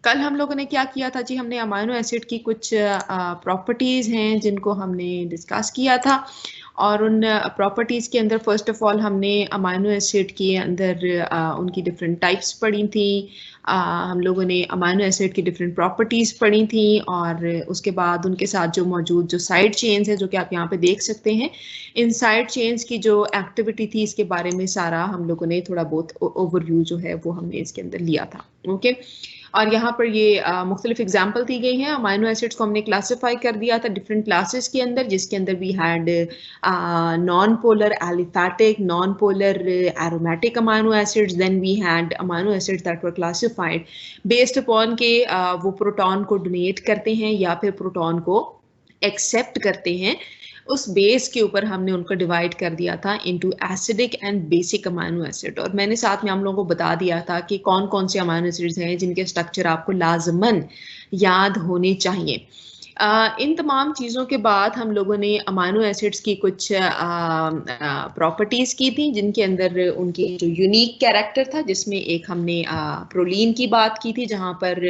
कल हम लोगों ने क्या किया था जी, हमने अमाइनो एसिड की कुछ प्रॉपर्टीज हैं जिनको हमने डिस्कस किया था, और उन प्रॉपर्टीज के अंदर फर्स्ट ऑफ ऑल हमने अमाइनो एसिड के अंदर उनकी डिफरेंट टाइप्स पढ़ी थी। हम लोगों ने अमाइनो एसिड की डिफरेंट प्रॉपर्टीज पढ़ी थी, और उसके बाद उनके साथ जो मौजूद जो साइड चेन्स है जो कि आप यहाँ पे देख सकते हैं, इन साइड चेन्स की जो एक्टिविटी थी इसके बारे में सारा हम लोगों ने थोड़ा बहुत ओवरव्यू जो है वो हमने इसके अंदर लिया था। ओके, और यहाँ पर ये मुख्तलिफ एग्जाम्पल दी गई हैं। अमाइनो एसिड्स को हमने क्लासिफाई कर दिया था डिफरेंट क्लासेस के अंदर, जिसके अंदर we had non polar aliphatic, non polar aromatic amino acids, then we had amino acids that were classified based upon के वो प्रोटॉन को डोनेट करते हैं या फिर प्रोटॉन को एक्सेप्ट करते हैं। उस बेस के ऊपर हमने उनको डिवाइड कर दिया था into acidic and basic amino acid, और मैंने साथ में हम लोगों को बता दिया था कि कौन कौन से अमाइनो एसिड्स हैं जिनके स्ट्रक्चर आपको लाजमन याद होने चाहिए। इन तमाम चीज़ों के बाद हम लोगों ने अमाइनो एसिड्स की कुछ प्रॉपर्टीज़ की थी, जिनके अंदर उनकी जो यूनिक कैरेक्टर था, जिसमें एक हमने प्रोलीन की बात की थी, जहाँ पर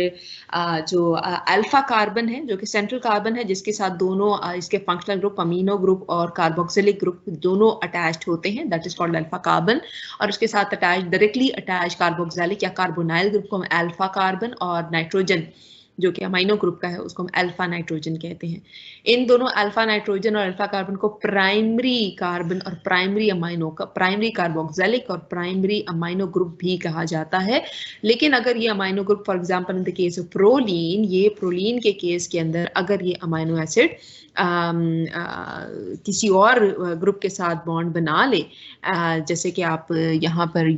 जो अल्फा कार्बन है जो कि सेंट्रल कार्बन है, जिसके साथ दोनों इसके फंक्शनल ग्रुप अमीनो ग्रुप और कार्बोक्सिलिक ग्रुप दोनों अटैच्ड होते हैं, that is called alpha carbon. और उसके साथ डायरेक्टली अटैच कार्बोक्सिलिक या कार्बोनाइल ग्रुप को हम अल्फा कार्बन, और नाइट्रोजन जो कि अमाइनो ग्रुप का है उसको हम अल्फा नाइट्रोजन कहते हैं। इन दोनों अल्फा नाइट्रोजन और अल्फा कार्बन को प्राइमरी कार्बन और प्राइमरी अमाइनो का प्राइमरी कार्बोक्सिलिक और प्राइमरी अमाइनो ग्रुप भी कहा जाता है। लेकिन अगर ये amino group for example in the case of proline, ये प्रोलीन के केस के अंदर अगर ये अमाइनो एसिड किसी और ग्रुप के साथ बॉन्ड बना ले, जैसे कि आप यहाँ पर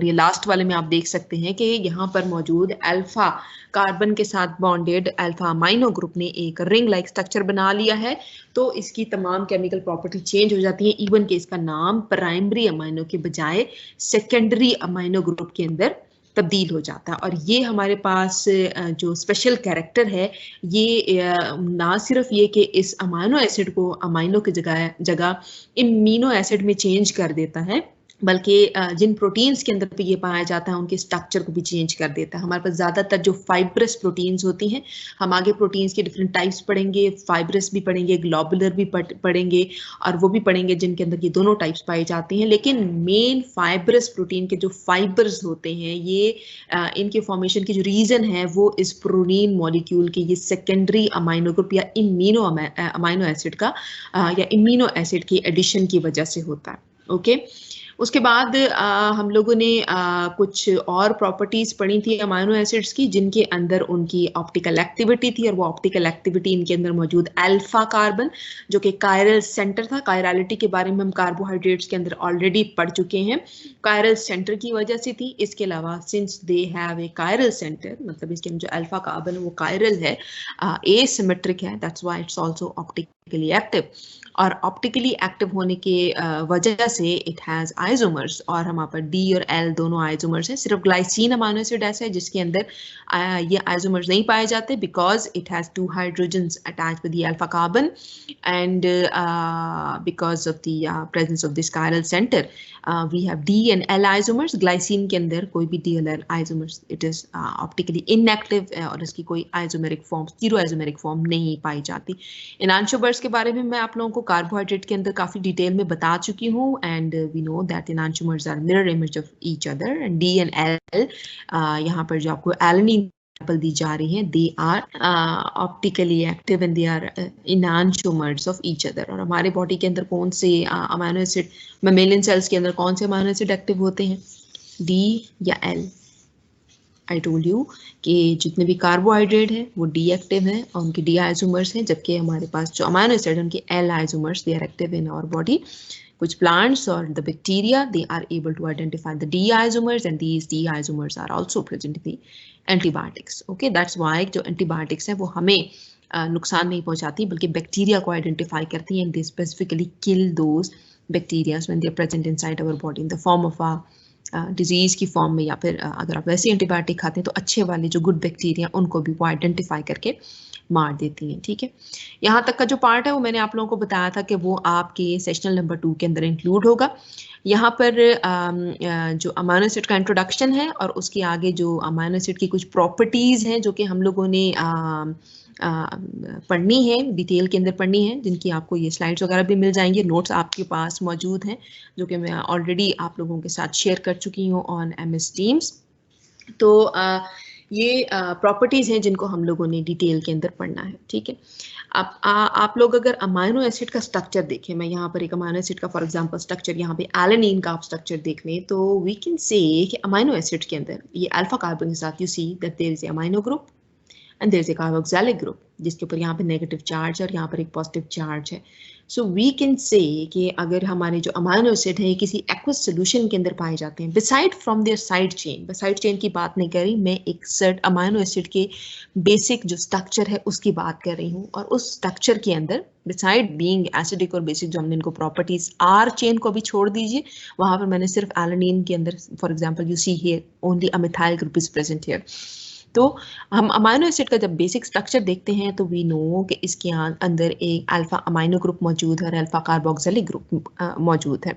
ये लास्ट वाले में आप देख सकते हैं कि यहाँ पर मौजूद अल्फा कार्बन के साथ बॉन्डेड अल्फा अमाइनो ग्रुप ने एक रिंग लाइक स्ट्रक्चर बना लिया है, तो इसकी तमाम केमिकल प्रॉपर्टी चेंज हो जाती है, इवन कि इसका नाम प्राइमरी अमाइनो के बजाय सेकेंडरी अमाइनो ग्रुप के अंदर तब्दील हो जाता है। और ये हमारे पास जो स्पेशल कैरेक्टर है, ये ना सिर्फ ये कि इस अमाइनो एसिड को अमाइनो की जगह इम्यूनो एसिड में चेंज कर देता है, बल्कि जिन प्रोटीन्स के अंदर पे ये पाया जाता है उनके स्ट्रक्चर को भी चेंज कर देता है। हमारे पास ज़्यादातर जो फाइब्रस प्रोटीन्स होती हैं, हम आगे प्रोटीन्स के डिफरेंट टाइप्स पढ़ेंगे, फाइब्रस भी पढ़ेंगे, ग्लोबुलर भी पढ़ेंगे, और वो भी पढ़ेंगे जिनके अंदर ये दोनों टाइप्स पाई जाती हैं। लेकिन मेन फाइब्रस प्रोटीन के जो फाइबर्स होते हैं, ये इनके फॉर्मेशन की जो रीज़न है वो इस प्रोटीन मॉलिक्यूल के ये सेकेंडरी अमाइनो ग्रुप या अमाइनो एसिड का या इम्यूनो एसिड की एडिशन की वजह से होता है। ओके, उसके बाद हम लोगों ने कुछ और प्रॉपर्टीज पढ़ी थी अमाइनो एसिड्स की, जिनके अंदर उनकी ऑप्टिकल एक्टिविटी थी, और वो ऑप्टिकल एक्टिविटी इनके अंदर मौजूद अल्फा कार्बन जो कि कायरल सेंटर था। कायरालिटी के बारे में हम कार्बोहाइड्रेट्स के अंदर ऑलरेडी पढ़ चुके हैं, कायरल सेंटर की वजह से थी। इसके अलावा since they have a chiral centre, मतलब इसके अंदर जो अल्फा कार्बन है वो कायरल है, एसिमेट्रिक है, that's why it's also optically active. और ऑप्टिकली एक्टिव होने के वजह से इट हैज़ आइसोमर्स, और हमारे पर डी और एल दोनों आइसोमर्स हैं। सिर्फ ग्लाइसिन अमाइनो एसिड ऐसा है जिसके अंदर ये आइसोमर्स नहीं पाए जाते, because it has 2 hydrogens attached with the alpha carbon, and because of the presence of this chiral centre we have D and L isomers. Glycine के अंदर कोई भी D L isomers, it is optically inactive, और इसकी कोई isomeric form, zero isomeric form नहीं पाई जाती। एनांशोमर्स के बारे में मैं आप लोगों को कार्बोहाइड्रेट के अंदर काफी डिटेल में बता चुकी हूँ, and we know that enantiomers are mirror image of each other, and D and L यहाँ पर जो आपको एलानिन दी जा रही हैं, they are optically active and they are enantiomers of each other. और हमारे बॉडी के अंदर कौन से अमाइनो एसिड, मैमेलियन सेल्स के अंदर कौन से अमाइनो एसिड एक्टिव होते हैं, डी या एल? आई टोल्ड यू कि जितने भी कार्बोहाइड्रेट हैं वो डी एक्टिव हैं और उनके डी आइसोमर्स हैं, जबकि हमारे पास जो अमाइनो एसिड उनके L isomers, they are active in our body. कुछ plants or the bacteria, they are able to identify the D isomers, and these D isomers are also present in the antibiotics. Okay, that's why जो antibiotics है वो हमें नुकसान नहीं पहुंचाती, बल्कि bacteria को आइडेंटिफाई करती हैं, and they specifically kill those bacteria when they are present inside our body in the form of a disease की फॉर्म में, या फिर अगर आप वैसे एंटीबायोटिक खाते हैं तो अच्छे वाले जो गुड बैक्टीरिया उनको भी वो आइडेंटिफाई करके मार देती हैं। ठीक है, यहाँ तक का जो पार्ट है वो मैंने आप लोगों को बताया था कि वो आपके सेशनल नंबर 2 के अंदर इंक्लूड होगा। यहाँ पर जो अमाइनो एसिड का इंट्रोडक्शन है और उसके आगे जो अमाइनो एसिड की कुछ प्रॉपर्टीज़ हैं जो कि हम लोगों ने पढ़नी है, डिटेल के अंदर पढ़नी है, जिनकी आपको ये स्लाइड्स वगैरह भी मिल जाएंगे, नोट्स आपके पास मौजूद हैं जो कि मैं ऑलरेडी आप लोगों के साथ शेयर कर चुकी हूँ ऑन MS Teams। तो ये प्रॉपर्टीज़ हैं जिनको हम लोगों ने डिटेल के अंदर पढ़ना है। ठीक है, आप लोग अगर अमाइनो एसिड का स्ट्रक्चर देखें, मैं यहाँ पर एक अमाइनो एसिड का फॉर एग्जांपल स्ट्रक्चर, यहाँ पे एलानिन का आप स्ट्रक्चर देख लें, तो वी कैन से कि अमाइनो एसिड के अंदर ये अल्फा कार्बन के साथ you see that there is a amino group and there is a carboxylic group, जिसके ऊपर यहाँ पे नेगेटिव चार्ज है और यहाँ पर एक पॉजिटिव चार्ज है। सो वी कैन से कि अगर हमारे जो अमाइनो एसिड है किसी एक्वस सोल्यूशन के अंदर पाए जाते हैं, beside from their side chain की बात नहीं कर रही मैं, एक सर्ट अमाइनो एसिड के बेसिक जो स्ट्रक्चर है उसकी बात कर रही हूँ, और उस स्ट्रक्चर के अंदर बिसाइड बीइंग एसिडिक और बेसिक जो हमने इनको प्रॉपर्टीज, आर चेन को भी छोड़ दीजिए, वहां पर मैंने सिर्फ एलानिन के अंदर for example you see here only a methyl group is present here. तो हम अमाइनो एसिड का जब बेसिक स्ट्रक्चर देखते हैं तो वी नो कि इसके अंदर एक अल्फा अमाइनो ग्रुप मौजूद है और अल्फा कार्बोक्सिलिक ग्रुप मौजूद है।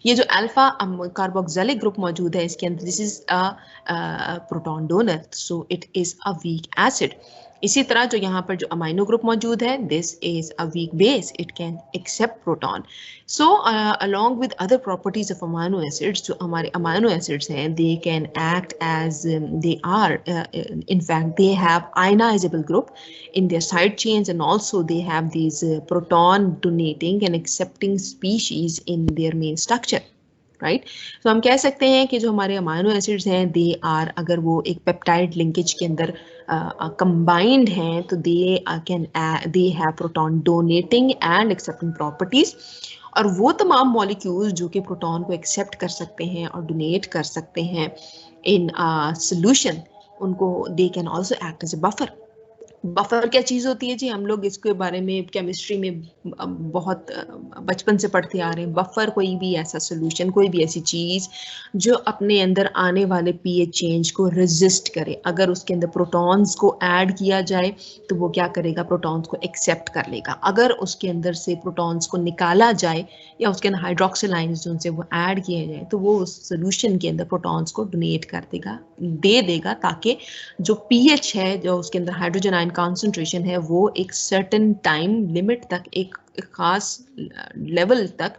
ये जो अल्फा कार्बोक्सिलिक ग्रुप मौजूद है इसके अंदर this is a proton donor, so it is a weak acid. इसी तरह जो यहाँ पर जो अमाइनो ग्रुप मौजूद है this is a weak base, it can accept proton. So along with other properties of amino acids, जो हमारे अमाइनो एसिड्स हैं they can act as they are in fact they have ionizable group in their side chains, and also they have these proton donating and accepting species in their main structure, right. तो हम कह सकते हैं कि जो हमारे amino acids हैं they are, अगर वो एक पेप्टाइड लिंकेज के अंदर कंबाइंड हैं तो they have proton donating and accepting properties, और वो तमाम मॉलिक्यूल्स जो कि प्रोटॉन को एक्सेप्ट कर सकते हैं और डोनेट कर सकते हैं इन सोल्यूशन, उनको they can also act as a buffer. Buffer क्या चीज़ होती है जी, हम लोग इसके बारे में केमिस्ट्री में बहुत बचपन से पढ़ते आ रहे हैं। बफर कोई भी ऐसा सोल्यूशन, कोई भी ऐसी चीज़ जो अपने अंदर आने वाले पीएच चेंज को रेजिस्ट करे। अगर उसके अंदर प्रोटॉन्स को ऐड किया जाए तो वो क्या करेगा, प्रोटॉन्स को एक्सेप्ट कर लेगा। अगर उसके अंदर से प्रोटॉन्स को निकाला जाए या उसके अंदर हाइड्रोक्सिल आयंस उनसे वो ऐड किए जाए तो वो उस सोल्यूशन के अंदर प्रोटॉन्स को डोनेट कर देगा, दे देगा, ताकि जो पीएच है, जो उसके अंदर हाइड्रोजन आयन कॉन्सेंट्रेशन है, वो एक सर्टेन टाइम लिमिट तक, एक खास लेवल तक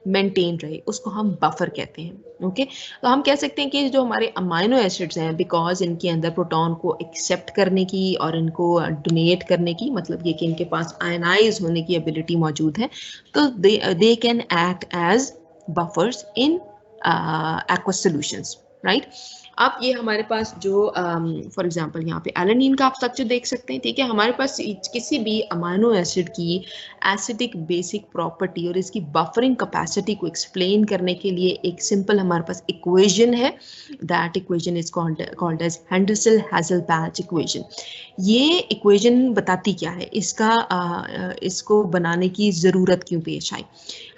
मेंटेन रहे। उसको हम बफर कहते हैं। ओके, तो हम कह सकते हैं कि जो हमारे अमाइनो एसिड्स हैं, बिकॉज इनके अंदर प्रोटॉन को एक्सेप्ट करने की और इनको डोनेट करने की, मतलब ये कि इनके पास आयनाइज होने की एबिलिटी मौजूद है, तो they can act as buffers in aqueous solutions, right. अब ये हमारे पास जो फॉर एग्जांपल यहाँ पे एलानिन का आप स्ट्रक्चर देख सकते हैं। ठीक है, हमारे पास किसी भी अमाइनो एसिड की एसिडिक बेसिक प्रॉपर्टी और इसकी बफरिंग कैपेसिटी को एक्सप्लेन करने के लिए एक सिंपल हमारे पास इक्वेशन है, that equation is called as Henderson Hasselbalch equation. ये इक्वेशन बताती क्या है, इसको बनाने की ज़रूरत क्यों पेश आई।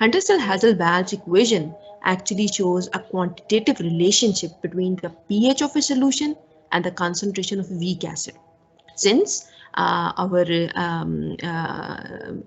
Henderson Hasselbalch equation actually shows a quantitative relationship between the pH of a solution and the concentration of weak acid. Since our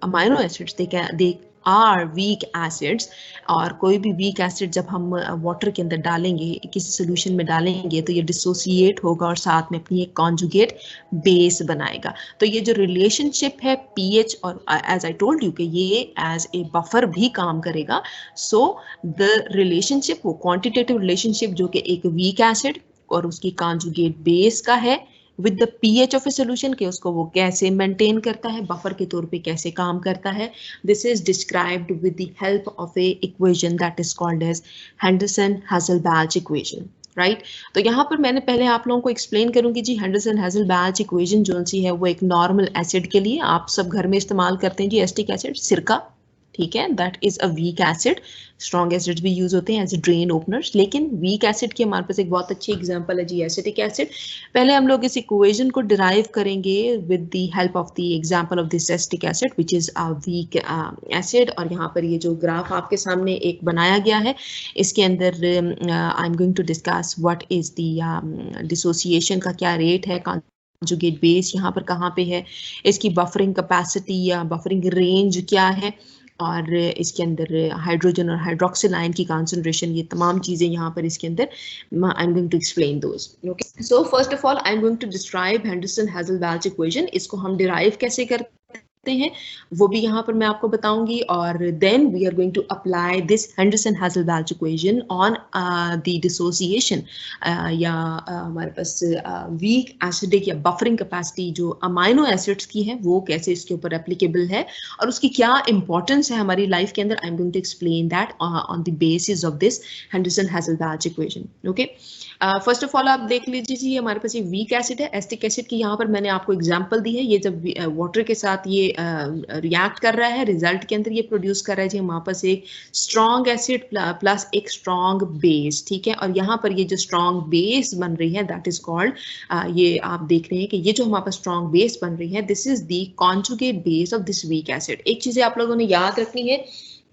amino acids, they are weak acids, और कोई भी weak acid जब हम वाटर के अंदर डालेंगे, किसी सोल्यूशन में डालेंगे, तो ये डिसोसिएट होगा और साथ में अपनी एक कॉन्जुगेट बेस बनाएगा। तो ये जो रिलेशनशिप है पीएच और एज आई टोल्ड यू कि ये एज ए बफर भी काम करेगा। सो द रिलेशनशिप, वो क्वांटिटेटिव रिलेशनशिप जो कि एक वीक एसिड और उसकी कॉन्जुगेट बेस का है with the pH of a solution, के उसको वो कैसे मेंटेन करता है, बफर के तौर पे कैसे काम करता है, this is described with the help of a equation that is called as Henderson Hasselbalch equation, right. तो यहाँ पर मैंने पहले आप लोगों को एक्सप्लेन करूंगी जी, हेंडरसन-हासेलबैच इक्वेशन जो सी है वो एक नॉर्मल एसिड के लिए आप सब घर में इस्तेमाल करते हैं जी, एसिटिक एसिड, सिरका, ठीक है, that is a weak acid. Strong acids भी यूज होते हैं एज ड्रेन ओपनर्स, लेकिन वीक एसिड की हमारे पास एक बहुत अच्छी एग्जांपल है जी, एसिटिक एसिड। पहले हम लोग इस इक्वेशन को डिराइव करेंगे with the help of the example of this acetic acid which is a weak acid. और यहाँ पर ये जो ग्राफ आपके सामने एक बनाया गया है, इसके अंदर I am going to discuss what is the dissociation का क्या रेट है, कॉन्जुगेट बेस यहाँ पर कहाँ पे है, इसकी बफरिंग कैपेसिटी या बफरिंग रेंज क्या है, और इसके अंदर हाइड्रोजन और हाइड्रोक्सिल आयन की कॉन्सेंट्रेशन, ये तमाम चीज़ें यहाँ पर इसके अंदर I am going to explain those. Okay, so first of all I am going to describe Henderson Hasselbalch equation. इसको हम डिराइव कैसे करते हैं वो भी यहाँ पर मैं आपको बताऊंगी, और then we are going to apply this Henderson Hasselbalch equation on the dissociation या हमारे पास वीक एसिडिक या बफरिंग कैपेसिटी जो अमाइनो एसिड्स की है वो कैसे इसके ऊपर एप्लीकेबल है और उसकी क्या इंपॉर्टेंस है हमारी लाइफ के अंदर। I am going to explain that on the basis of this Henderson Hasselbalch equation. Okay, first of all आप देख लीजिए जी, हमारे पास ये वीक एसिड है, एसिटिक एसिड की यहाँ पर मैंने आपको एग्जांपल दी है। ये जब वाटर के साथ ये रिएक्ट कर रहा है, रिजल्ट के अंदर ये प्रोड्यूस कर रहा है जी हमारे पास एक स्ट्रॉन्ग एसिड प्लस एक स्ट्रॉन्ग बेस, ठीक है। और यहाँ पर ये जो स्ट्रॉन्ग बेस बन रही है दैट इज कॉल्ड, ये आप देख रहे हैं कि ये जो हमारे पास स्ट्रॉन्ग बेस बन रही है this is the conjugate base of this weak acid. एक चीज आप लोगों ने याद रखनी है,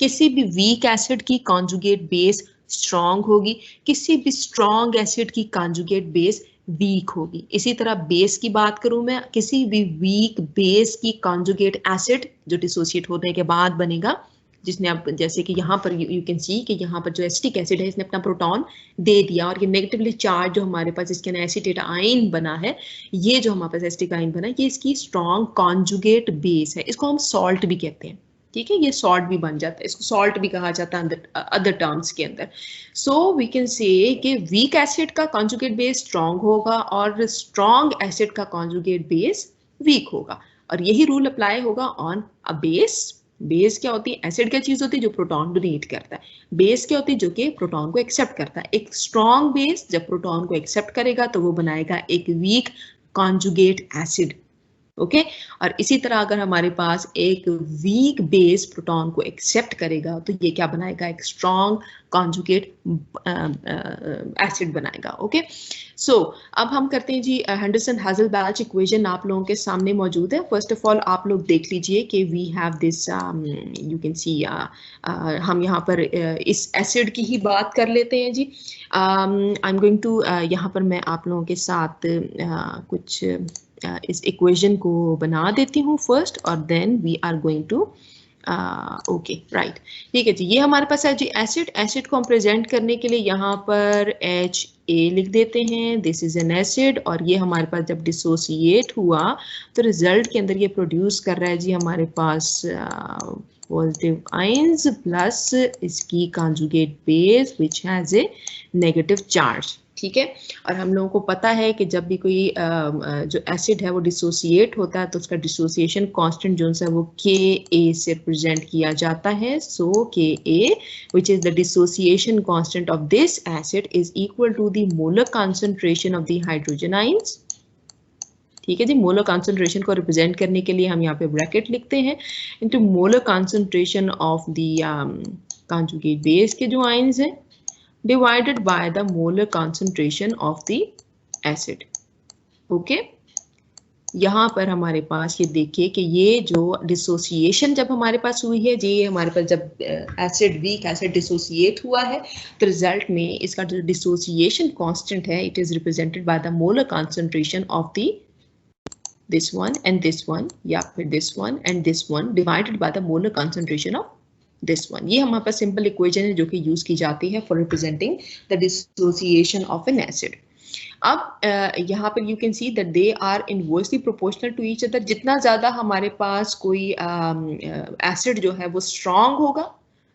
किसी भी वीक एसिड की कॉन्जुगेट बेस स्ट्रॉन्ग होगी, किसी भी स्ट्रॉन्ग एसिड की कॉन्जुगेट बेस वीक होगी। इसी तरह बेस की बात करूं मैं, किसी भी वीक बेस की कॉन्जुगेट एसिड जो डिसोसिएट होने के बाद बनेगा, जिसने अब जैसे कि यहाँ पर यू कैन सी कि यहाँ पर जो एसिटिक एसिड है इसने अपना प्रोटॉन दे दिया और ये नेगेटिवली चार्ज जो हमारे पास इसके अंदर एसीटेट आयन बना है, ये जो हमारे पास एसिटिक आयन बना है ये इसकी स्ट्रॉन्ग कॉन्जुगेट बेस है। इसको हम सॉल्ट भी कहते हैं, ठीक है, ये सॉल्ट भी बन जाता है, इसको सॉल्ट भी कहा जाता है अदर टर्म्स के अंदर। सो वी कैन से कि वीक एसिड का कॉन्जुगेट बेस स्ट्रॉन्ग होगा और स्ट्रॉन्ग एसिड का कॉन्जुगेट बेस वीक होगा, और यही रूल अप्लाई होगा ऑन अ बेस। बेस क्या होती है? एसिड क्या चीज होती है? जो प्रोटॉन डोनेट करता है। बेस क्या होती है? जो कि प्रोटॉन को एक्सेप्ट करता है। एक स्ट्रॉन्ग बेस जब प्रोटॉन को एक्सेप्ट करेगा तो वो बनाएगा एक वीक कॉन्जुगेट एसिड, ओके और इसी तरह अगर हमारे पास एक वीक बेस प्रोटॉन को एक्सेप्ट करेगा तो ये क्या बनाएगा? एक स्ट्रॉन्ग कॉन्जुगेट एसिड बनाएगा। ओके सो अब हम करते हैं जी हेंडरसन-हाजलबैच इक्वेशन आप लोगों के सामने मौजूद है। फर्स्ट ऑफ ऑल आप लोग देख लीजिए कि we have this, you can see, हम यहाँ पर इस एसिड की ही बात कर लेते हैं जी। आई एम गोइंग टू, यहाँ पर मैं आप लोगों के साथ कुछ इस इक्वेशन को बना देती हूँ फर्स्ट, और then we are going to, okay right, ठीक है जी। ये हमारे पास है जी एसिड को हम प्रेजेंट करने के लिए यहाँ पर HA लिख देते हैं, दिस इज एन एसिड, और ये हमारे पास जब डिसोसिएट हुआ तो रिजल्ट के अंदर ये प्रोड्यूस कर रहा है जी हमारे पास पॉजिटिव आयंस प्लस इसकी conjugate base which has a negative charge, ठीक है। और हम लोगों को पता है कि जब भी कोई जो एसिड है वो डिसोसिएट होता है तो उसका डिसोसिएशन कांस्टेंट जो है वो Ka से रिप्रेजेंट किया जाता है। सो Ka which is the dissociation constant of this acid is equal to the molar concentration of the hydrogen ions, ठीक है जी। मोलर कॉन्सेंट्रेशन को रिप्रेजेंट करने के लिए हम यहाँ पे ब्रैकेट लिखते हैं into molar concentration of the conjugate base के जो आयंस हैं divided by the molar concentration of the acid, okay यहाँ पर हमारे पास ये देखिए कि ये जो डिसोसिएशन जब हमारे पास हुई है जी, हमारे पास जब एसिड वीक एसिड डिसोसिएट हुआ है तो रिजल्ट में इसका जो डिसोसिएशन कांस्टेंट है it is represented by the molar concentration of the this one and this one, या फिर this one and this one divided by the molar concentration of this one. ये हमारे पास सिंपल इक्वेशन है जो कि use की जाती है for representing the dissociation of an acid. अब यहाँ पर you can see that they are inversely proportional to each other. जितना ज्यादा हमारे पास कोई एसिड जो है वो स्ट्रॉन्ग होगा,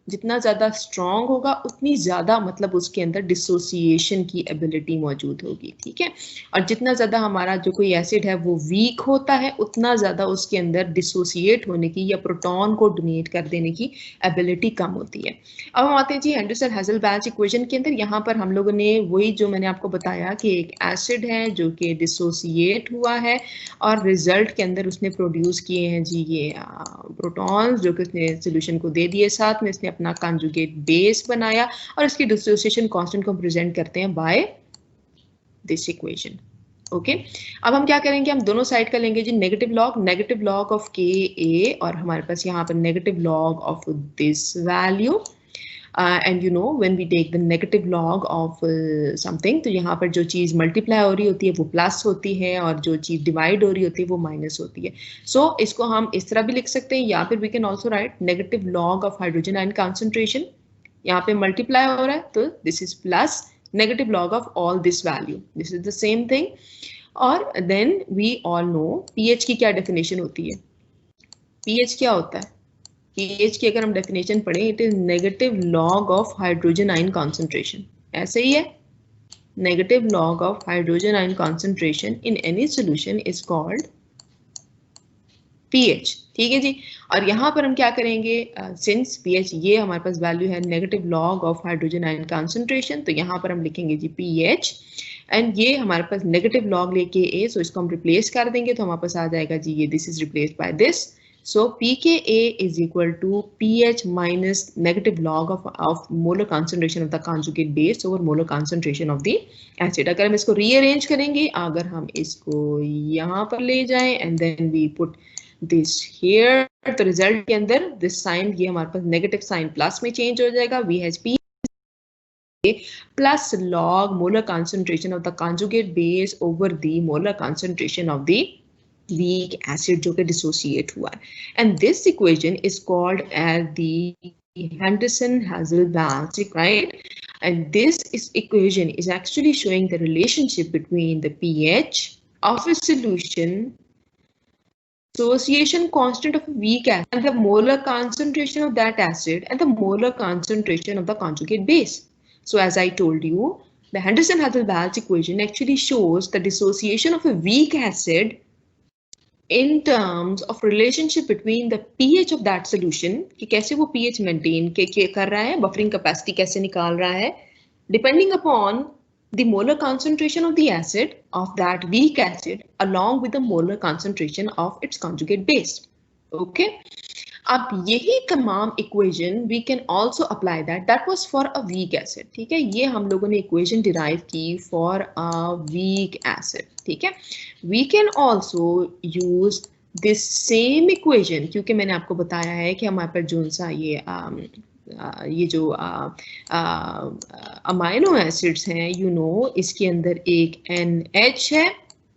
जितना ज़्यादा स्ट्रॉन्ग होगा उतनी ज़्यादा मतलब उसके अंदर डिसोसिएशन की एबिलिटी मौजूद होगी, ठीक है। और जितना ज़्यादा हमारा जो कोई एसिड है वो वीक होता है उतना ज़्यादा उसके अंदर डिसोसिएट होने की या प्रोटॉन को डोनेट कर देने की एबिलिटी कम होती है। अब हम आते हैं जी हेंडरसन-हाजलबैच इक्वेशन के अंदर। यहाँ पर हम लोगों ने वही जो मैंने आपको बताया कि एक एसिड है जो कि डिसोसिएट हुआ है और रिजल्ट के अंदर उसने प्रोड्यूस किए हैं जी ये प्रोटॉन्स जो कि उसने सोल्यूशन को दे दिए, साथ में इसने अपना कॉन्जुगेट बेस बनाया और इसकी डिसोसिएशन कांस्टेंट को प्रेजेंट करते हैं बाय दिस इक्वेशन, ओके। अब हम क्या करेंगे, हम दोनों साइड का लेंगे जी नेगेटिव लॉग ऑफ Ka और हमारे पास यहाँ पर negative log of this value. And you know when we take the negative log of something, तो यहाँ पर जो चीज़ मल्टीप्लाई हो रही होती है वो प्लस होती है और जो चीज़ डिवाइड हो रही होती है वो माइनस होती है. सो इसको हम इस तरह भी लिख सकते हैं, या फिर we can also write negative log of hydrogen ion concentration. यहाँ पे मल्टीप्लाई हो रहा है तो this is plus negative log of all this value, this is the same thing. और then we all know pH की क्या डेफिनेशन होती है. पीएच क्या होता है? पीएच की अगर हम डेफिनेशन पढ़ें, it is negative log of hydrogen ion concentration. ऐसे ही है, negative log of hydrogen ion concentration in any solution is called pH. ठीक है जी. और यहाँ पर हम क्या करेंगे, सिंस पीएच ये हमारे पास वैल्यू है negative log of hydrogen ion concentration, तो यहाँ पर हम लिखेंगे जी पीएच, एंड ये हमारे पास नेगेटिव लॉग लेके ए, सो इसको हम रिप्लेस कर देंगे तो हमारे पास आ जाएगा जी ये this is replaced by this. So pKa is equal to pH minus negative log of molar concentration of the conjugate base over molar concentration of the acid. अगर हम इसको rearrange करेंगे, अगर हम इसको यहाँ पर ले जाएं and then we put this here, तो result के अंदर this sign ये हमारे पास negative sign plus में change हो जाएगा. VHP plus log molar concentration of the conjugate base over the molar concentration of the weak acid जो कि dissociate हुआ है. And this equation is called as the Henderson-Hasselbalch, right? And this equation is actually showing the relationship between the pH of a solution, dissociation constant of a weak acid, and the molar concentration of that acid and the molar concentration of the conjugate base. So as I told you, the Henderson-Hasselbalch equation actually shows the dissociation of a weak acid in terms of relationship between the pH of that solution, कि कैसे वो pH maintain कर रहा है, buffering capacity कैसे निकाल रहा है, depending upon the molar concentration of the acid of that weak acid along with the molar concentration of its conjugate base. Okay. अब यही तमाम equation we can also apply that was for a weak acid. ठीक है, ये हम लोगों ने equation derive की फॉर अ वीक एसिड. ठीक है, we can also use this same equation, क्योंकि मैंने आपको बताया है कि हमारे पास जो सा ये जो अमाइनो एसिड्स हैं, यू नो इसके अंदर एक NH है,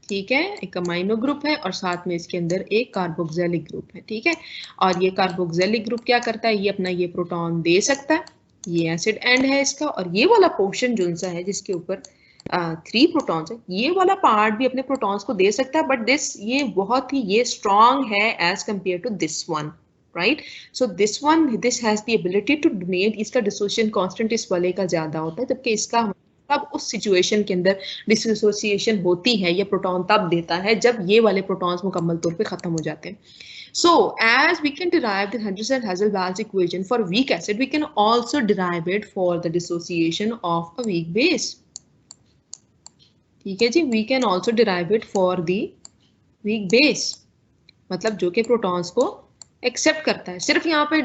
ठीक है, एक अमाइनो ग्रुप है और साथ में इसके अंदर एक कार्बोक्सिलिक ग्रुप है. ठीक है, और ये कार्बोक्सिलिक ग्रुप क्या करता है, ये अपना ये प्रोटॉन दे सकता है, ये एसिड एंड है इसका, और ये वाला पोर्शन जो सा है जिसके ऊपर 3 प्रोटॉन्स है, ये वाला पार्ट भी अपने प्रोटॉन्स को दे सकता है, बट दिस ये बहुत ही ये स्ट्रॉन्ग है as compare to this one, right. So this one this has the ability to donate, इसका डिसोसिएशन कांस्टेंट इस वाले का ज्यादा होता है, जबकि इसका तब उस सिचुएशन के अंदर डिसोसिएशन होती है, ये प्रोटॉन तब देता है जब ये वाले प्रोटॉन्स मुकम्मल तौर पे खत्म हो जाते हैं. So as we can derive the Henderson-Hasselbalch equation for weak acid, we can also derive it for the dissociation of a weak base. ठीक है जी, we can also derive it for the weak base, मतलब जो कि protons को accept करता है. सिर्फ यहाँ पे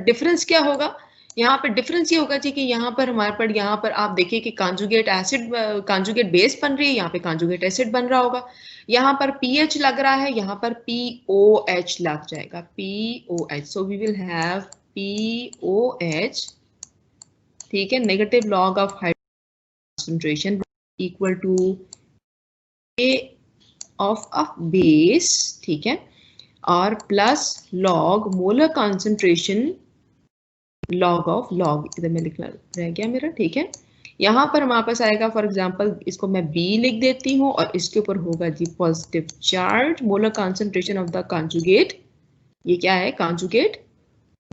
डिफरेंस क्या होगा, यहाँ पर डिफरेंस ये होगा जी कि यहाँ पर हमारे पर यहाँ पर आप देखिए कि कांजुगेट एसिड कांजुगेट बेस बन रही है, यहाँ पे कांजुगेट एसिड बन रहा होगा, यहाँ पर पीएच लग रहा है, यहाँ पर पीओएच लग जाएगा, pOH. So we will have pOH, ठीक है, negative log of hydrogen equal to A of a base, ठीक है, और plus log molar concentration log of log, इधर में लिखना रह गया मेरा. ठीक है, यहाँ पर हमारे पास आएगा, फॉर एग्जांपल इसको मैं B लिख देती हूँ और इसके ऊपर होगा जी positive charge, molar concentration of the conjugate, ये क्या है कॉन्जुगेट,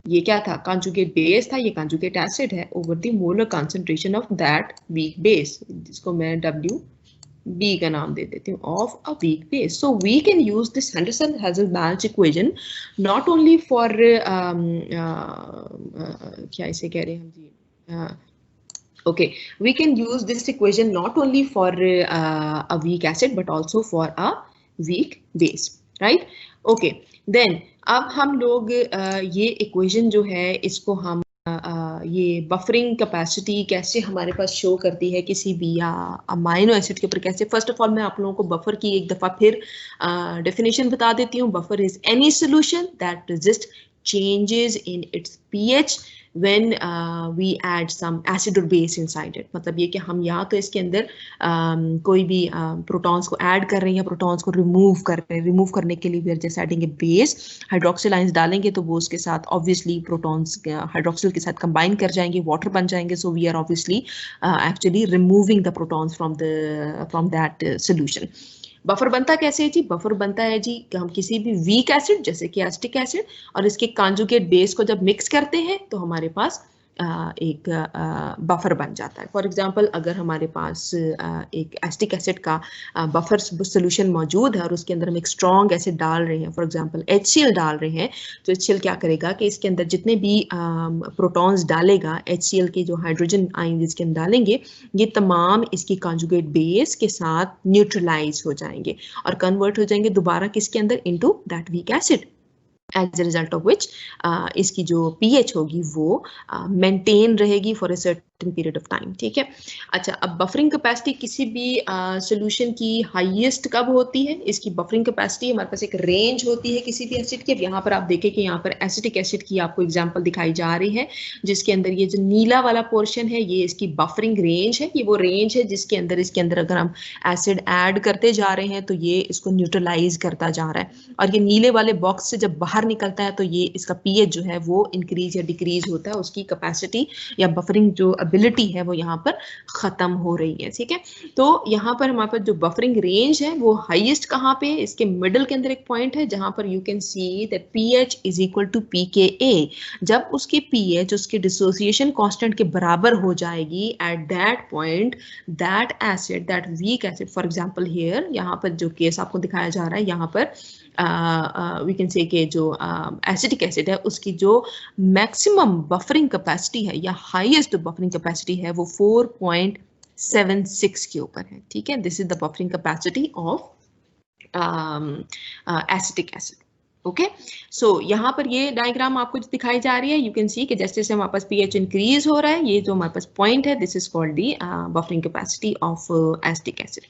ये क्या था कॉन्जुगेट बेस था, ये कॉन्जुगेट एसिड है, over the molar concentration of that weak base, जिसको मैं WB का नाम दे देती हूँ, of a weak base. So we can use this Henderson-Hasselbalch equation not only for क्या इसे कह रहे हैं हम जी, okay, we can use this equation not only for a weak acid but also for a weak base, right? Okay, then अब हम लोग ये equation जो है इसको हम ये बफरिंग कैपेसिटी कैसे हमारे पास शो करती है किसी भी अमाइनो एसिड के ऊपर कैसे. फर्स्ट ऑफ ऑल मैं आप लोगों को बफर की एक दफ़ा फिर डेफिनेशन बता देती हूँ. Buffer is any solution that resist changes in its pH when we add some acid or base inside it. मतलब ये कि हम या तो इसके अंदर कोई भी प्रोटॉन्स को ऐड कर रहे हैं या प्रोटॉन्स को रिमूव कर रहे हैं. रिमूव करने के लिए we are just adding a base. Hydroxyl ions डालेंगे तो वो उसके साथ ऑब्वियसली प्रोटॉन्स हाइड्रोक्सिल के साथ कंबाइन कर जाएंगे, वाटर बन जाएंगे. So we are obviously actually removing the protons from that solution. Buffer बनता कैसे है जी? बफर बनता है जी कि हम किसी भी वीक एसिड जैसे कि एसिटिक एसिड और इसके कॉन्जुगेट बेस को जब मिक्स करते हैं तो हमारे पास एक बफर बन जाता है. फॉर एग्जांपल अगर हमारे पास एक एसिटिक एसिड का बफर सोल्यूशन मौजूद है और उसके अंदर हम एक स्ट्रॉन्ग एसिड डाल रहे हैं, फॉर एग्जांपल HCl डाल रहे हैं, तो HCl क्या करेगा कि इसके अंदर जितने भी प्रोटॉन्स डालेगा, HCl के जो हाइड्रोजन आयन जिसके अंदर डालेंगे, ये तमाम इसकी कॉन्जुगेट बेस के साथ न्यूट्रलाइज हो जाएंगे और कन्वर्ट हो जाएंगे दोबारा किसके अंदर? Into that weak acid. As a result of which इसकी जो pH होगी वो मेंटेन रहेगी for a certain period of time. ठीक है. अच्छा, अब बफरिंग कैपेसिटी किसी भी सोल्यूशन की हाईएस्ट कब होती है? इसकी बफरिंग कैपेसिटी हमारे पास एक रेंज होती है किसी भी एसिड के. यहाँ पर आप देखें कि यहाँ पर एसिटिक एसिड की आपको एग्जांपल दिखाई जा रही है जिसके अंदर ये जो नीला वाला पोर्शन है ये इसकी बफरिंग रेंज है. ये वो रेंज है जिसके अंदर इसके अंदर अगर हम एसिड ऐड करते जा रहे हैं तो ये इसको न्यूट्रलाइज करता जा रहा है. और ये नीले वाले बॉक्स से जब बाहर निकलता है तो ये इसका pH जो है वो इंक्रीज या डिक्रीज होता है, उसकी कैपेसिटी या बफरिंग जो एबिलिटी है वो यहाँ पर खत्म हो रही है. ठीक है. तो यहाँ पर हमारे पास जो बफरिंग रेंज है वो हाईएस्ट कहाँ पे? इसके मिडल के अंदर एक पॉइंट है जहां पर you can see that pH is equal to pKa. जब उसकी pH उसके डिसोसिएशन कांस्टेंट के बराबर हो जाएगी, at that point that acid, that weak acid, for example here यहाँ पर जो केस आपको दिखाया जा रहा है, यहाँ पर वी कैन से कि जो एसिटिक एसिड है उसकी जो मैक्सिमम बफरिंग कैपेसिटी है या हाईएस्ट बफरिंग कैपेसिटी है वो 4.76 के ऊपर है. ठीक है. This is the buffering capacity of acetic acid. Okay. So यहाँ पर ये डायग्राम आपको दिखाई जा रही है. यू कैन सी कि जैसे जैसे हमारे पास pH इंक्रीज हो रहा है, ये जो हमारे पास पॉइंट है this is called the buffering capacity of acetic acid.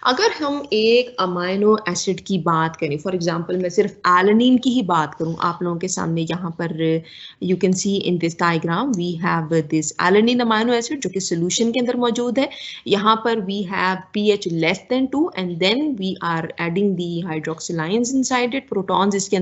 अगर हम एक अमाइनो एसिड की बात करें, फॉर एग्जांपल मैं सिर्फ एलानिन की ही बात करूं आप लोगों के सामने, यहाँ पर you can see in this diagram we have this alanine amino acid जो कि सोल्यूशन के अंदर मौजूद है. यहाँ पर we have pH less than 2 and then we are adding the hydroxyl ions inside it. Protons इसके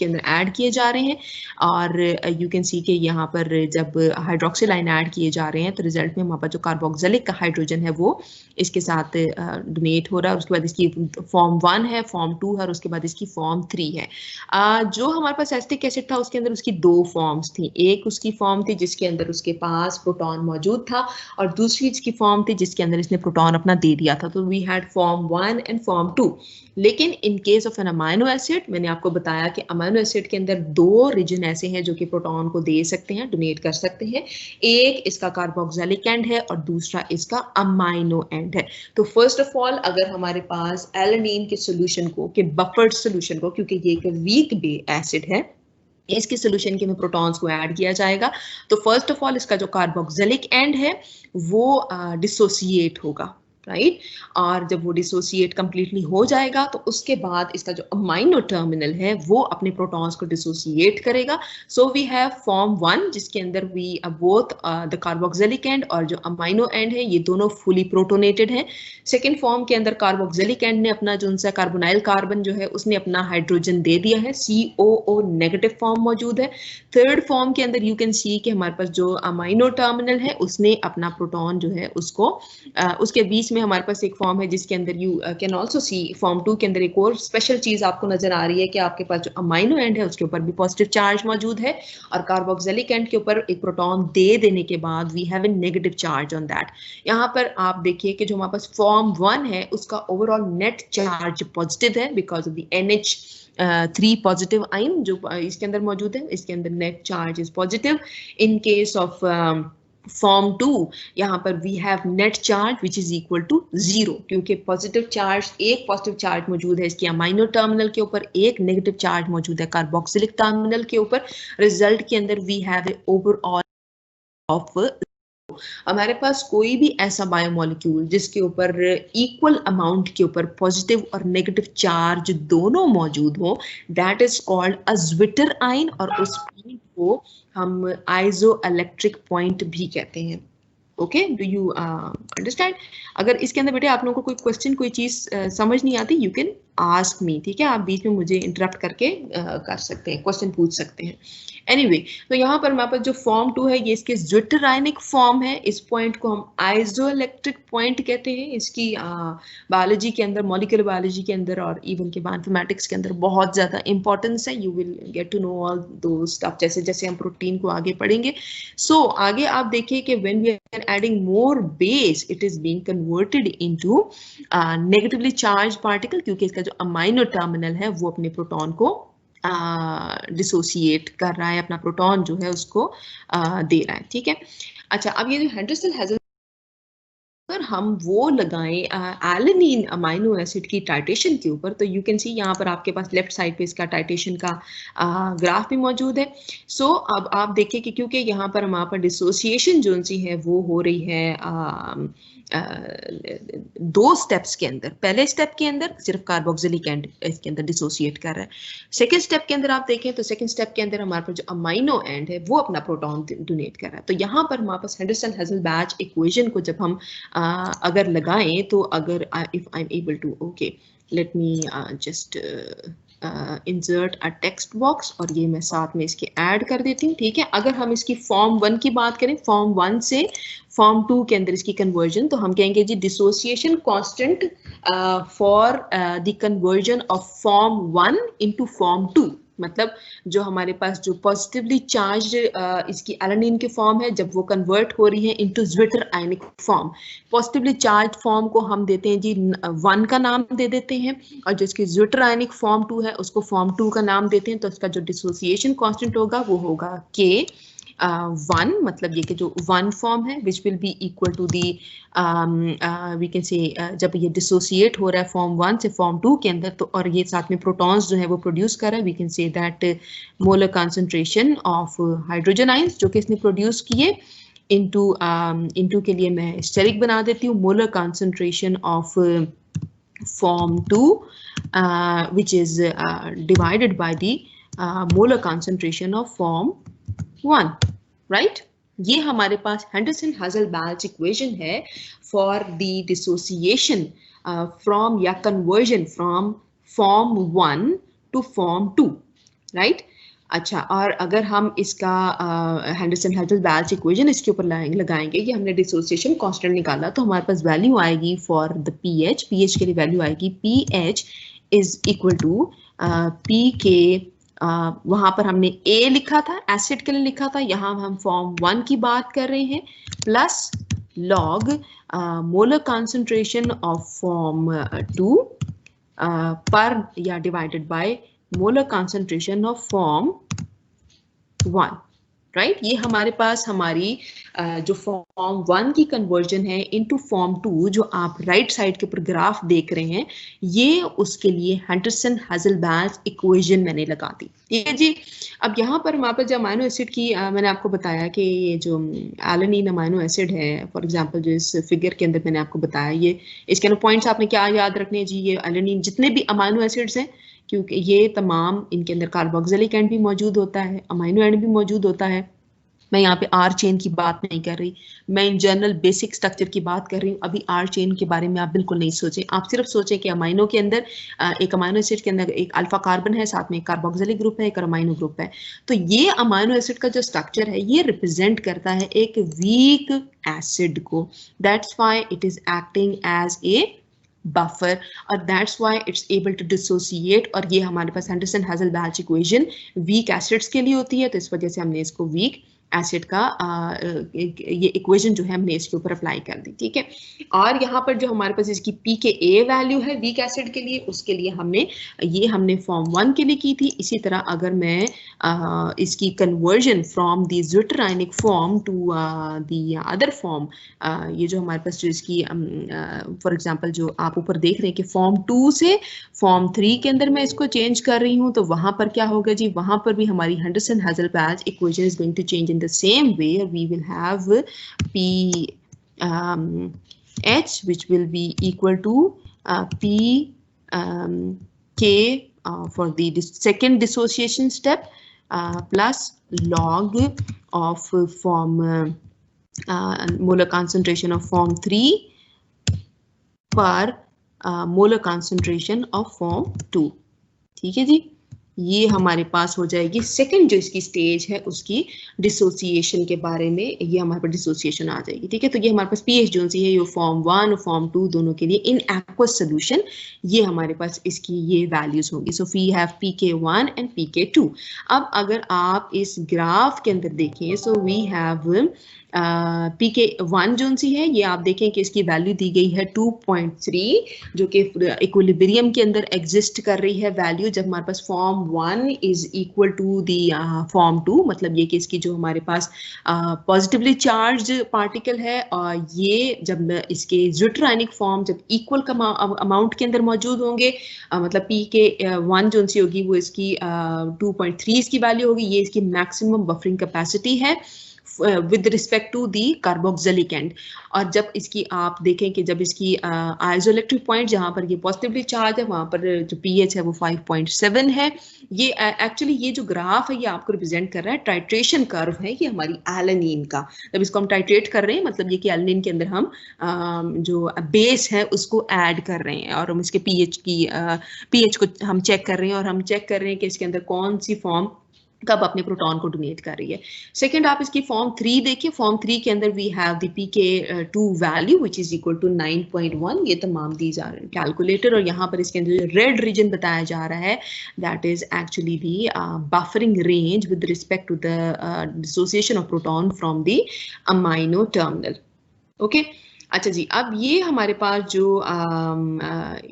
अंदर ऐड किए जा रहे हैं और यू कैन सी कि यहाँ पर जब हाइड्रोक्सिल आयन ऐड किए जा रहे हैं तो रिजल्ट में हमारे पास जो कार्बोक्सिलिक का हाइड्रोजन है वो इसके साथ डोनेट हो रहा है. उसके बाद इसकी फॉर्म 1 है, फॉर्म 2 है और उसके बाद इसकी फॉर्म 3 है. जो हमारे पास एसिटिक एसिड था उसके अंदर उसकी दो फॉर्म्स थी. एक उसकी फॉर्म थी जिसके अंदर उसके पास प्रोटॉन मौजूद था और दूसरी इसकी फॉर्म थी जिसके अंदर इसने प्रोटॉन अपना दे दिया था. तो we had form 1 and form 2. लेकिन in case of an amino acid मैंने आपको बताया कि अमाइनो एसिड के अंदर दो रीजन ऐसे हैं जो कि प्रोटॉन को दे सकते हैं, डोनेट कर सकते हैं. एक इसका कार्बोक्सिलिक एंड है और दूसरा इसका अमाइनो एंड है. तो फर्स्ट ऑफ ऑल अगर हमारे पास एलानिन के सोल्यूशन को, के बफर्ड सोल्यूशन को, क्योंकि ये एक वीक बे एसिड है, इसके सोल्यूशन के में प्रोटॉन्स को ऐड किया जाएगा, तो फर्स्ट ऑफ ऑल इसका जो कार्बोक्सिलिक एंड है वो डिसोसिएट होगा, राइट. और जब वो डिसोसिएट कंप्लीटली हो जाएगा तो उसके बाद इसका जो अमाइनो टर्मिनल है वो अपने प्रोटॉन्स को डिसोसिएट करेगा. सो वी हैव फॉर्म 1 जिसके अंदर we both the carboxylic end और जो अमाइनो एंड है ये दोनों फुली प्रोटोनेटेड हैं. सेकेंड फॉर्म के अंदर कार्बोक्सिलिक एंड ने अपना जो उनसा कार्बोनाइल कार्बन जो है उसने अपना हाइड्रोजन दे दिया है, COO नेगेटिव फॉर्म मौजूद है. थर्ड फॉर्म के अंदर यू कैन सी कि हमारे पास जो अमाइनो टर्मिनल है उसने अपना प्रोटॉन जो है उसको उसके बीच में हमारे पास एक फॉर्म है जिसके अंदर you can also see form 2 के अंदर एक और स्पेशल चीज आपको नजर आ रही है कि आपके पास जो अमाइनो एंड है उसके ऊपर भी पॉजिटिव चार्ज मौजूद है और कार्बोक्सिलिक एंड के ऊपर एक प्रोटॉन दे देने के बाद we have a negative charge on that. यहाँ पर आप देखिए कि जो हमारे पास फॉर्म 1 है उसका ओवरऑल नेट चार्ज पॉजिटिव है because of the NH3 positive ion जो इसके अंदर मौजूद है. इसके अंदर net charge is positive. In case of form 2 यहाँ पर we have net charge which is equal to 0 क्योंकि पॉजिटिव चार्ज, एक पॉजिटिव चार्ज मौजूद है इसके अमाइनो टर्मिनल के ऊपर, एक नेगेटिव चार्ज मौजूद है कार्बोक्सिलिक टर्मिनल के ऊपर. रिजल्ट के अंदर we have a overall of. हमारे पास कोई भी ऐसा बायोमोलिक्यूल जिसके ऊपर इक्वल अमाउंट के ऊपर पॉजिटिव और नेगेटिव चार्ज दोनों मौजूद हो, that is called a zwitter ion और उस को हम आइसो इलेक्ट्रिक पॉइंट भी कहते हैं। Okay, do you understand? अगर इसके अंदर बेटे आप लोगों को कोई क्वेश्चन, कोई चीज समझ नहीं आती, यू कैन आस्क मी, ठीक है? आप बीच में मुझे इंटरप्ट करके कर सकते हैं, क्वेश्चन पूछ सकते हैं। एनीवे, तो यहाँ पर हमारे पास जो फॉर्म 2 है ये इसके ज्विटरायनिक फॉर्म है। इस पॉइंट को हम आइसोइलेक्ट्रिक पॉइंट कहते हैं। इसकी बायोलॉजी के अंदर, मॉलिक्यूलर बायोलॉजी के अंदर और इवन के मैथमेटिक्स के अंदर बहुत ज्यादा इंपॉर्टेंस है। You will get to know all those stuff जैसे जैसे हम प्रोटीन को आगे पढ़ेंगे। सो आगे आप देखिए कि when we are adding more base, it is being converted into negatively charge particle, क्योंकि इसका जो अमाइनो टर्मिनल है वो अपने प्रोटॉन को डिसोसिएट कर रहा है, अपना प्रोटॉन जो है उसको दे रहा है, ठीक है? अच्छा, अब ये जो हेंडरसन-हेजल अगर हम वो लगाएं एलेनिन अमाइनो एसिड की टाइटेशन के ऊपर, तो यू कैन सी यहाँ पर आपके पास लेफ्ट साइड पे इसका टाइटेशन का ग्राफ भी मौजूद है। सो अब आप देखिए कि क्योंकि यहाँ पर हमारे पर डिसोसिएशन जो सी है वो हो रही है दो स्टेप्स के अंदर। पहले स्टेप के अंदर सिर्फ कार्बोक्सिलिक एंड इसके अंदर डिसोसिएट कर रहा है। सेकेंड स्टेप के अंदर आप देखें तो सेकेंड स्टेप के अंदर हमारे पास जो अमाइनो एंड है वो अपना प्रोटॉन डोनेट कर रहा है। तो यहाँ पर हमारे पास हेंडरसन-हेजल-बैच इक्वेशन को जब हम अगर लगाएं तो अगर if I am able to, okay, let me just insert a text box और ये मैं साथ में इसके ऐड कर देती हूँ, ठीक है? अगर हम इसकी फॉर्म 1 की बात करें, फॉर्म 1 से फॉर्म 2 के अंदर इसकी कन्वर्जन, तो हम कहेंगे जी dissociation constant for the conversion of form 1 into form 2। मतलब जो हमारे पास जो पॉजिटिवली चार्ज इसकी एलेनिन के फॉर्म है, जब वो कन्वर्ट हो रही है into zwitter ionic form, positively charge form को हम देते हैं जी 1 का नाम दे देते हैं, और जो इसकी ज्विटर आयनिक फॉर्म 2 है उसको फॉर्म 2 का नाम देते हैं। तो इसका जो डिसोसिएशन कांस्टेंट होगा वो होगा K 1, मतलब ये कि जो 1 फॉर्म है which will be equal to the we can say जब ये डिसोसिएट हो रहा है फॉर्म 1 से फॉर्म 2 के अंदर, तो और ये साथ में प्रोटॉन्स जो है वो प्रोड्यूस कर रहा है, we can say that molar concentration of hydrogen ions जो कि इसने प्रोड्यूस किए इनटू के लिए मैं स्टेरिक बना देती हूँ, molar concentration of form 2 which is divided by the molar concentration of form 1, right? ये हमारे पास हेंडरसन-हेजल-बैच इक्वेशन है फॉर द डिसोसिएशन फ्रॉम या conversion from form 1 to form 2, right? अच्छा, और अगर हम इसका हेंडरसन-हेजल-बैच इक्वेशन इसके ऊपर लगाएंगे कि हमने डिसोसिएशन कांस्टेंट निकाला, तो हमारे पास वैल्यू आएगी फॉर द पीएच, पीएच के लिए वैल्यू आएगी pH is equal to p K, वहां पर हमने ए लिखा था, एसिड के लिए लिखा था, यहाँ हम फॉर्म 1 की बात कर रहे हैं, plus log molar concentration of form 2 पर या divided by molar concentration of form 1, right? ये हमारे पास हमारी जो फॉर्म 1 की कन्वर्जन है इनटू फॉर्म 2 जो आप राइट साइड के ऊपर ग्राफ देख रहे हैं, ये उसके लिए हेंडरसन-हेजल-बैच इक्वेशन मैंने लगा दी, ठीक है जी? अब यहाँ पर हमारे पास जो अमाइनो एसिड की मैंने आपको बताया कि ये जो एलेनिन अमाइनो एसिड है, फॉर एग्जांपल जो इस फिगर के अंदर मैंने आपको बताया, ये इसके अंदर पॉइंट्स आपने क्या याद रखने हैं जी? ये एलेनिन जितने भी अमाइनो एसिड्स हैं, क्योंकि ये तमाम इनके अंदर कार्बोक्सिलिक एंड भी मौजूद होता है, अमाइनो एंड भी मौजूद होता है। मैं यहाँ पे आर चेन की बात नहीं कर रही, मैं इन जनरल बेसिक स्ट्रक्चर की बात कर रही हूँ। अभी आर चेन के बारे में आप बिल्कुल नहीं सोचें, आप सिर्फ सोचें कि अमाइनो के अंदर एक अमाइनो एसिड के अंदर एक अल्फा कार्बन है, साथ में एक कार्बोक्सिलिक ग्रुप है, एक अमाइनो ग्रुप है। तो ये अमाइनो एसिड का जो स्ट्रक्चर है ये रिप्रेजेंट करता है एक वीक एसिड को, that's why it is acting as a buffer और that's why it's able to dissociate. और ये हमारे पास हेंडरसन-हेजल-बैच इक्वेशन वीक एसिड्स के लिए होती है, तो इस वजह से हमने इसको वीक एसिड का ये इक्वेशन जो है हमने इसके ऊपर अप्लाई कर दी, ठीक है? और यहाँ पर जो हमारे पास इसकी pKa वैल्यू है वीक एसिड के लिए, उसके लिए हमने फॉर्म 1 के लिए की थी। इसी तरह अगर मैं इसकी conversion from the zwitterionic form to the other form, ये जो हमारे पास जो इसकी फॉर एग्जांपल जो आप ऊपर देख रहे हैं कि फॉर्म 2 से फॉर्म 3 के अंदर मैं इसको चेंज कर रही हूँ, तो वहां पर क्या होगा जी? वहां पर भी हमारी Henderson Hasselbalch equation is going to change in the same way. We will have H which will be equal to P K for the second dissociation step, plus log of form molar concentration of form 3 पर molar concentration of form 2। ठीक है जी, ये हमारे पास हो जाएगी second जो इसकी stage है उसकी डिसोसिएशन के बारे में, ये हमारे पास डिसोसिएशन आ जाएगी। ठीक है, तो ये हमारे पास पीएच जो सी है ये फॉर्म 1 और फॉर्म 2 दोनों के लिए इन एक्वस सोल्यूशन ये हमारे पास इसकी ये वैल्यूज होंगी। So we have pK1 and pK2। अब अगर आप इस ग्राफ के अंदर देखें सो वी हैव pK1 जो सी है ये आप देखें कि इसकी वैल्यू दी गई है 2.3 जो कि इक्विलिब्रियम के अंदर एग्जिस्ट कर रही है वैल्यू जब हमारे पास form 1 is equal to the form 2, मतलब ये कि इसकी जो हमारे पास पॉजिटिवली चार्ज पार्टिकल है और ये जब इसके ज़्यूट्रायनिक फॉर्म जब इक्वल अमाउंट के अंदर मौजूद होंगे मतलब pK1 जो सी होगी वो इसकी 2.3 इसकी वैल्यू होगी, ये इसकी मैक्सिमम बफरिंग कैपेसिटी है with respect to the carboxylic end। और जब इसकी आप देखें कि जब इसकी आइसोइलेक्ट्रिक पॉइंट जहाँ पर ये पॉजिटिवली चार्ज है वहाँ पर जो pH है वो 5.7 है। ये एक्चुअली ये जो ग्राफ है ये आपको रिप्रेजेंट कर रहा है टाइट्रेशन कर्व है ये हमारी एलेनिन का। जब इसको हम टाइट्रेट कर रहे हैं मतलब ये कि एलेनिन के अंदर हम जो बेस है उसको ऐड कर रहे हैं और हम इसके pH को हम चेक कर रहे हैं और हम चेक कर रहे हैं कि इसके अंदर कौन सी फॉर्म कब अपने प्रोटॉन को डोनेट कर रही है। सेकंड आप इसकी फॉर्म 3 देखिए, फॉर्म 3 के अंदर we have the pK2 value which is equal to 9.1। ये तमाम दीज आर कैलकुलेटेड और यहाँ पर इसके अंदर रेड रीजन बताया जा रहा है that is actually the buffering range with respect to the dissociation of proton from the amino terminal. Okay अच्छा जी, अब ये हमारे पास जो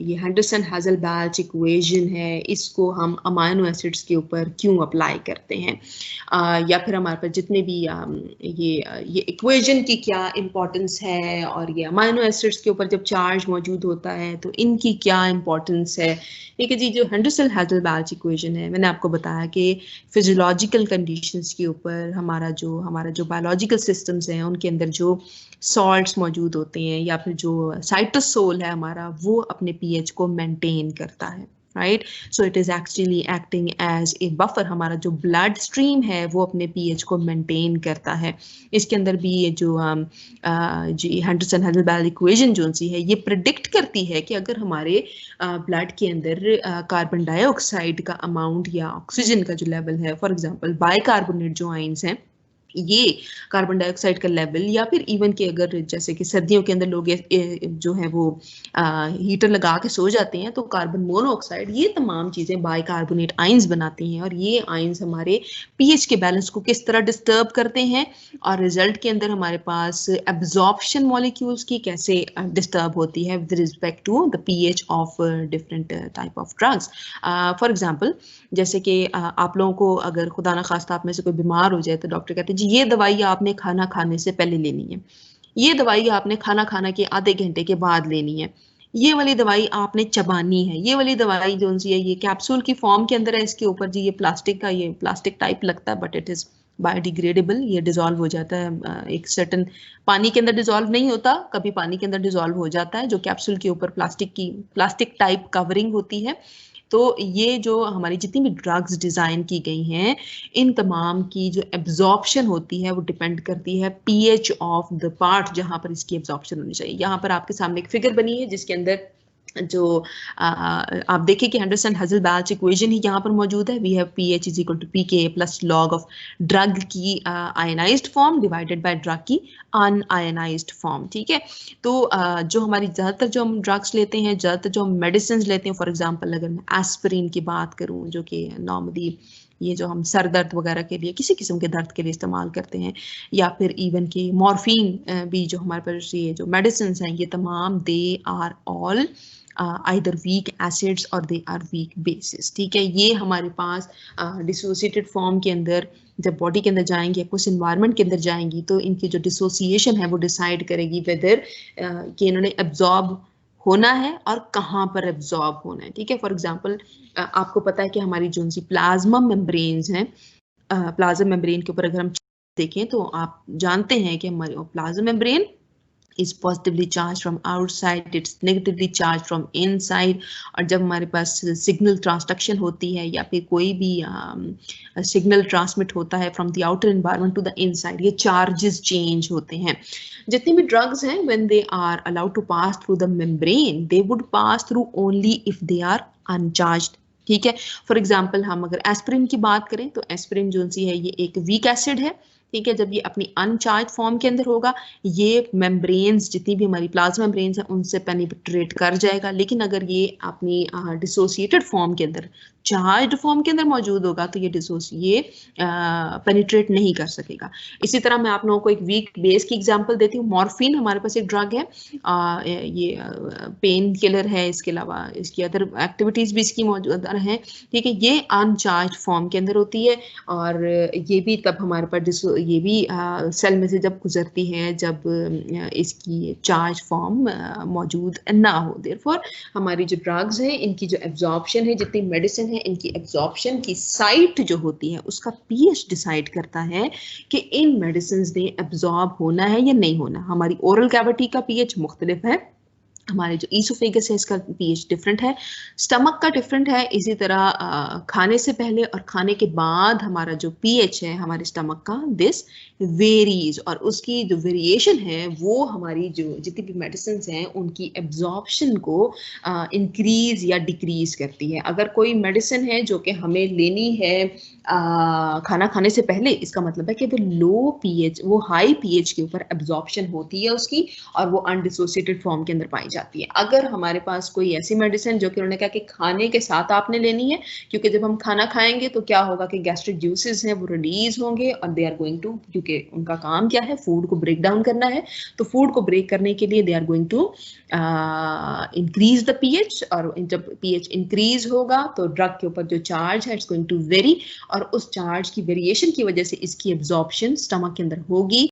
ये हेंडरसन हाजलबैच इक्वेशन है इसको हम अमाइनो एसिड्स के ऊपर क्यों अप्लाई करते हैं या फिर हमारे पास जितने भी ये इक्वेशन की क्या इम्पोर्टेंस है और ये अमाइनो एसिड्स के ऊपर जब चार्ज मौजूद होता है तो इनकी क्या इम्पोर्टेंस है। ठीक है जी, जो हेंडरसन हाजलबैच इक्वेशन है मैंने आपको बताया कि फिजियोलॉजिकल कंडीशंस के ऊपर हमारा जो बायोलॉजिकल सिस्टम्स हैं उनके अंदर जो सॉल्ट्स मौजूद होते हैं या फिर जो साइटोसोल है हमारा वो अपने पीएच को मेंटेन करता है, right. So it is actually acting as a buffer. हमारा जो ब्लड स्ट्रीम है वो अपने पीएच को मेंटेन करता है। इसके अंदर भी ये जो हेंडरसन हाजलबैच इक्वेशन जो सी है ये प्रिडिक्ट करती है कि अगर हमारे ब्लड के अंदर कार्बन डाइऑक्साइड का अमाउंट या ऑक्सीजन का जो लेवल है, फॉर एग्जांपल बाइकार्बोनेट जो आयंस हैं ये कार्बन डाइऑक्साइड का लेवल या फिर इवन के अगर जैसे कि सर्दियों के अंदर लोग जो है वो हीटर लगा के सो जाते हैं तो कार्बन मोनोऑक्साइड ये तमाम चीज़ें बाइकार्बोनेट आयंस बनाती हैं और ये आयंस हमारे पीएच के बैलेंस को किस तरह डिस्टर्ब करते हैं और रिजल्ट के अंदर हमारे पास एब्जॉर्प्शन मॉलिक्यूल्स की कैसे डिस्टर्ब होती है with respect to the pH of different type of drugs. For example जैसे कि आप लोगों को अगर खुदा ना खास्ता आप में से कोई बीमार हो जाए तो डॉक्टर कहते हैं जी ये दवाई आपने खाना खाने से पहले लेनी है, ये दवाई आपने खाना खाने के आधे घंटे के बाद लेनी है, ये वाली दवाई आपने चबानी है, ये वाली दवाई जो सी है ये कैप्सूल की फॉर्म के अंदर है, इसके ऊपर जी ये प्लास्टिक टाइप लगता है बट इट इज बायोडिग्रेडेबल, ये डिजोल्व हो जाता है एक सर्टन पानी के अंदर डिजोल्व नहीं होता, कभी पानी के अंदर डिजोल्व हो जाता है जो कैप्सूल के ऊपर प्लास्टिक टाइप कवरिंग होती है। तो ये जो हमारी जितनी भी ड्रग्स डिज़ाइन की गई हैं इन तमाम की जो एब्जॉर्प्शन होती है वो डिपेंड करती है पीएच ऑफ द पार्ट जहाँ पर इसकी एब्जॉर्प्शन होनी चाहिए। यहाँ पर आपके सामने एक फिगर बनी है जिसके अंदर जो आप देखिए कि हेंडरसन हाजलबैच इक्वेशन ही यहाँ पर मौजूद है। We have pH is equal to pKa plus log of drug की ionized form divided by drug की अनआयनाइज्ड फॉर्म। ठीक है, तो जो हमारी ज़्यादातर जो हम ड्रग्स लेते हैं, ज़्यादातर जो हम मेडिसिन लेते हैं, फॉर एग्जांपल अगर मैं एस्पिरिन की बात करूँ जो कि नॉर्मली ये जो हम सर दर्द वगैरह के लिए किसी किस्म के दर्द के लिए इस्तेमाल करते हैं या फिर इवन के मॉर्फिन भी जो हमारे पास ये जो मेडिसिन हैं ये तमाम they are all either weak acids or they are weak bases। ठीक है, ये हमारे पास डिसोसिएटेड फॉर्म के अंदर जब बॉडी के अंदर जाएंगे कुछ इन्वायरमेंट के अंदर जाएंगी तो इनकी जो डिसोसिएशन है वो डिसाइड करेगी वेदर कि इन्होंने एब्जॉर्ब होना है और कहाँ पर एब्जॉर्ब होना है। ठीक है, फॉर एग्जांपल आपको पता है कि हमारी जो सी प्लाज्मा मेम्ब्रेन्स हैं, प्लाज्मा मेम्ब्रेन के ऊपर अगर हम देखें तो आप जानते हैं कि हमारी plasma membrane is positively charged from outside, it's negatively charged from inside. और जब हमारे पास सिग्नल ट्रांसडक्शन होती है या फिर कोई भी सिग्नल ट्रांसमिट होता है from the outer environment to the inside, ये चार्जेस चेंज होते हैं. जितने भी ड्रग्स हैं, when they are allowed to pass through the membrane, they would pass through only if they are uncharged. ठीक है. फॉर एग्जाम्पल हम अगर एस्पिरिन की बात करें तो एस्पिरिन जो सी है ये एक वीक एसिड है. ठीक है. जब ये अपनी अनचार्ज फॉर्म के अंदर होगा, ये मेम्ब्रेन्स जितनी भी हमारी प्लाज्मा मेम्ब्रेन्स हैं उनसे पेनिट्रेट कर जाएगा. लेकिन अगर ये अपनी डिसोसिएटेड फॉर्म के अंदर, चार्ज्ड फॉर्म के अंदर मौजूद होगा तो ये पेनिट्रेट नहीं कर सकेगा. इसी तरह मैं आप लोगों को एक वीक बेस की एग्जांपल देती हूँ. मॉर्फिन हमारे पास एक ड्रग है, ये पेन किलर है, इसके अलावा इसकी अदर एक्टिविटीज भी इसकी मौजूद हैं. ठीक है. ये अनचार्ज फॉर्म के अंदर होती है और ये भी तब हमारे पास ये भी सेल में से जब गुजरती है जब इसकी चार्ज फॉर्म मौजूद ना हो. देयरफॉर हमारी जो ड्रग्स हैं इनकी जो एब्जॉर्प्शन है, जितनी मेडिसिन है, इनकी एब्जॉर्प्शन की साइट जो होती है उसका पीएच डिसाइड करता है कि इन मेडिसिन ने एब्जॉर्ब होना है या नहीं होना. हमारी ओरल कैविटी का पीएच मुख्तलिफ है, हमारे जो ईसोफेगस है इसका पीएच डिफरेंट है, स्टमक का डिफरेंट है. इसी तरह खाने से पहले और खाने के बाद हमारा जो पीएच है हमारे स्टमक का, दिस वेरीज. और उसकी जो वेरिएशन है वो हमारी जो जितनी भी मेडिसिन हैं उनकी एब्जॉर्प्शन को इंक्रीज या डिक्रीज करती है. अगर कोई मेडिसिन है जो कि हमें लेनी है खाना खाने से पहले, इसका मतलब है कि वो लो पीएच, वो हाई पीएच के ऊपर एब्जॉर्प्शन होती है उसकी और वो अनडिसोसिएटेड फॉर्म के अंदर पाई जाती है. अगर हमारे पास कोई ऐसी मेडिसिन जो कि उन्होंने कहा कि खाने के साथ आपने लेनी है, क्योंकि जब हम खाना खाएंगे तो क्या होगा कि गैस्ट्रिक जूसेस हैं वो रिलीज होंगे और दे आर गोइंग टू, क्योंकि उनका काम क्या है, फूड को ब्रेक डाउन करना है, तो फूड को ब्रेक करने के लिए they are going to increase the pH. और जब पीएच इंक्रीज होगा तो ड्रग के ऊपर जो चार्ज है इट्स गोइंग टू वेरी, और उस चार्ज की वेरिएशन की वजह से इसकी एब्जॉर्प्शन स्टमक के अंदर होगी.